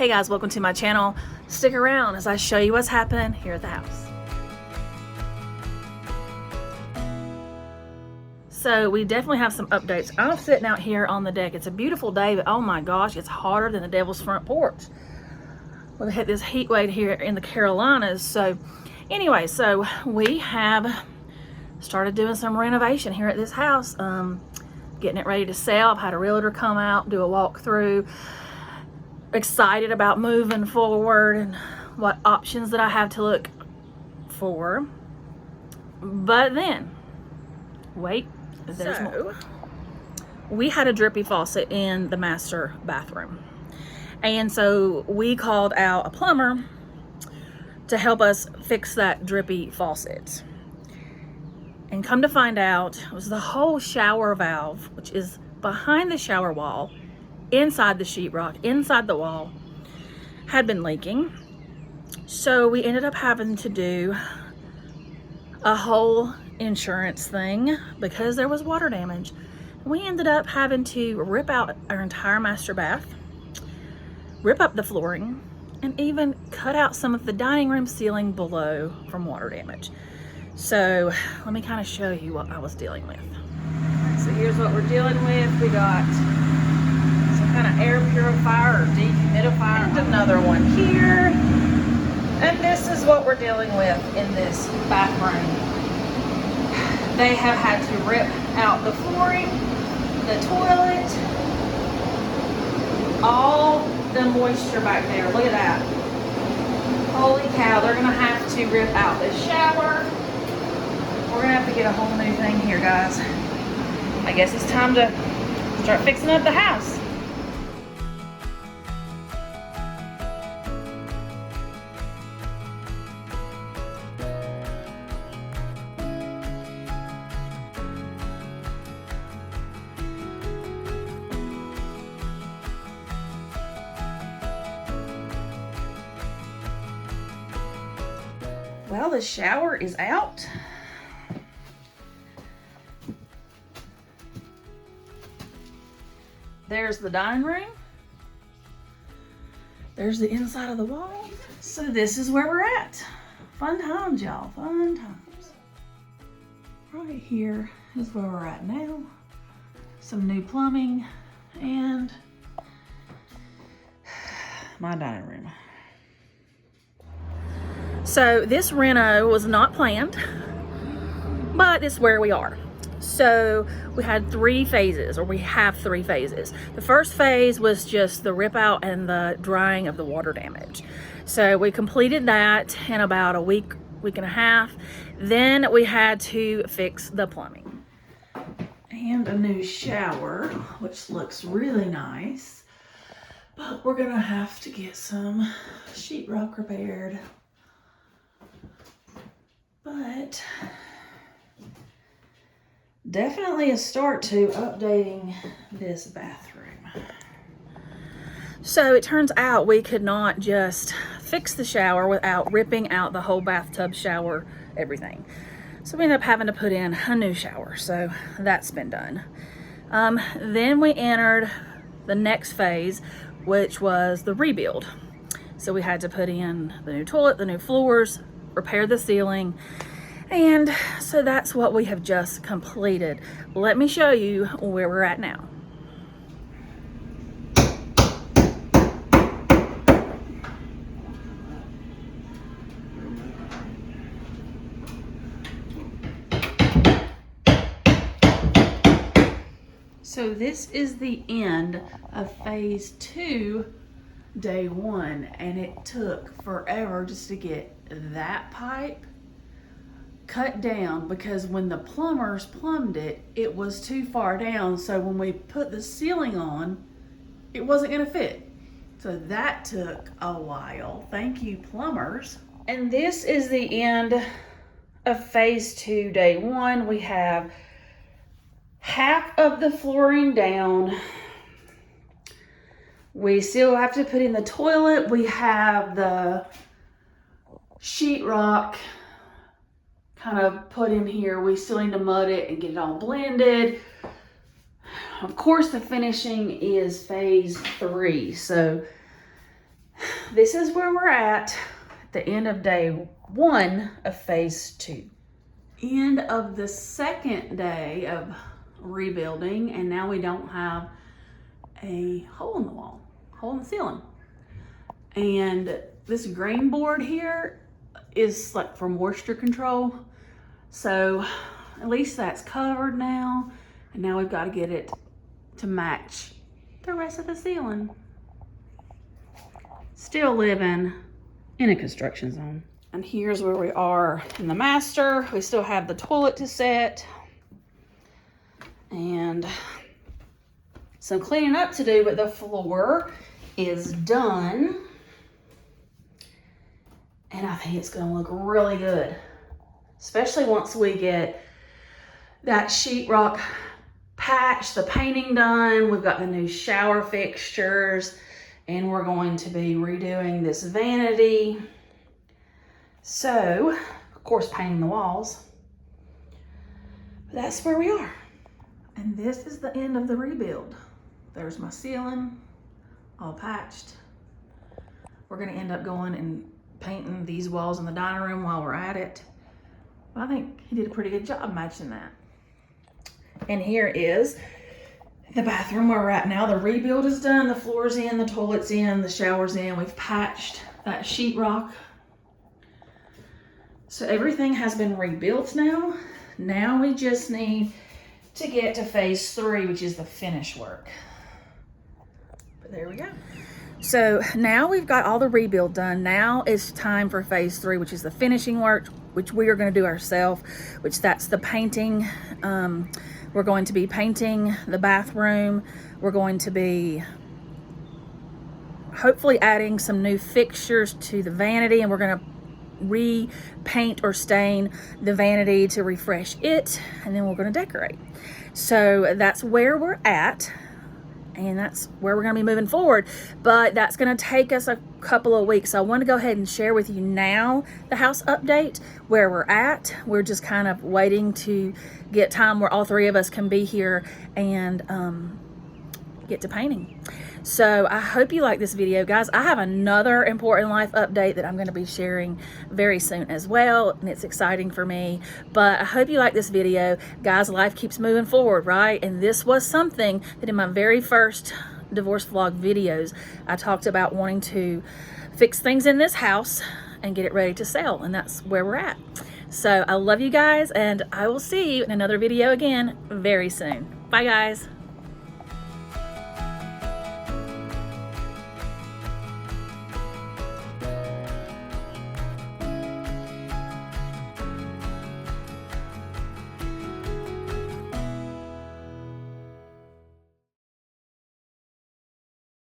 Hey guys, welcome to my channel. Stick around as I show you what's happening here at the house. So we definitely have some updates. I'm sitting out here on the deck. It's a beautiful day, but oh my gosh, it's hotter than the devil's front porch. We've had this heat wave here in the Carolinas. So anyway, so we have started doing some renovation here at this house, getting it ready to sell. I've had a realtor come out, do a walkthrough. Excited about moving forward and what options that I have to look for. But then, wait, there's more. We had a drippy faucet in the master bathroom. And so we called out a plumber to help us fix that drippy faucet. And come to find out, it was the whole shower valve, which is behind the shower wall, inside the sheetrock, inside the wall, had been leaking. So we ended up having to do a whole insurance thing because there was water damage. We ended up having to rip out our entire master bath, rip up the flooring, and even cut out some of the dining room ceiling below from water damage. So let me kind of show you what I was dealing with. So here's what we're dealing with. We got kind of air purifier or dehumidifier, and another one here. And this is what we're dealing with in this bathroom. They have had to rip out the flooring, the toilet, all the moisture back there. Look at that. Holy cow, they're gonna have to rip out the shower. We're gonna have to get a whole new thing here, guys. I guess it's time to start fixing up the house. Well, the shower is out. There's the dining room. There's the inside of the wall. So this is where we're at. Fun times, y'all, fun times. Right here is where we're at now. Some new plumbing and my dining room. So this reno was not planned, but it's where we are. So we had 3 phases, or we have 3 phases. The first phase was just the rip out and the drying of the water damage. So we completed that in about a week and a half. Then we had to fix the plumbing. And a new shower, which looks really nice. But we're gonna have to get some sheetrock repaired. But definitely a start to updating this bathroom. So it turns out we could not just fix the shower without ripping out the whole bathtub, shower, everything. So we ended up having to put in a new shower. So that's been done. Then we entered the next phase, which was the rebuild. So we had to put in the new toilet, the new floors, repair the ceiling, and so that's what we have just completed. Let me show you where we're at now. So this is the end of phase 2, day 1, and it took forever just to get that pipe cut down because when the plumbers plumbed it, it was too far down. So when we put the ceiling on, it wasn't gonna fit. So that took a while. Thank you, plumbers. And this is the end of phase 2, day 1. We have half of the flooring down. We still have to put in the toilet. We have the sheetrock kind of put in here. We still need to mud it and get it all blended. Of course, the finishing is phase 3. So this is where we're at the end of day 1 of phase 2. End of the second day of rebuilding, and now we don't have a hole in the wall, hole in the ceiling. And this green board here is like for moisture control. So at least that's covered now. And now we've got to get it to match the rest of the ceiling. Still living in a construction zone. And here's where we are in the master. We still have the toilet to set. And some cleaning up to do, but the floor is done. And I think it's gonna look really good, especially once we get that sheetrock patch, the painting done. We've got the new shower fixtures, and we're going to be redoing this vanity. So, of course, painting the walls. But that's where we are. And this is the end of the rebuild. There's my ceiling, all patched. We're gonna end up going and painting these walls in the dining room while we're at it. I think he did a pretty good job matching that. And here is the bathroom where we're at now. The rebuild is done, the floor's in, the toilet's in, the shower's in. We've patched that sheetrock. So everything has been rebuilt now. Now we just need to get to phase 3, which is the finish work. But there we go. So now we've got all the rebuild done. Now it's time for phase 3, which is the finishing work, which we are going to do ourselves, which that's the painting. We're going to be painting the bathroom. We're going to be hopefully adding some new fixtures to the vanity, and we're going to repaint or stain the vanity to refresh it, and then we're going to decorate. So that's where we're at. And that's where we're going to be moving forward. But that's going to take us a couple of weeks. So I want to go ahead and share with you now the house update, where we're at. We're just kind of waiting to get time where all 3 of us can be here and get to painting. So I hope you like this video, guys. I have another important life update that I'm going to be sharing very soon as well, and it's exciting for me. But I hope you like this video. Guys, life keeps moving forward, right? And this was something that in my very first divorce vlog videos, I talked about wanting to fix things in this house and get it ready to sell, and that's where we're at. So I love you guys, and I will see you in another video again very soon. Bye, guys.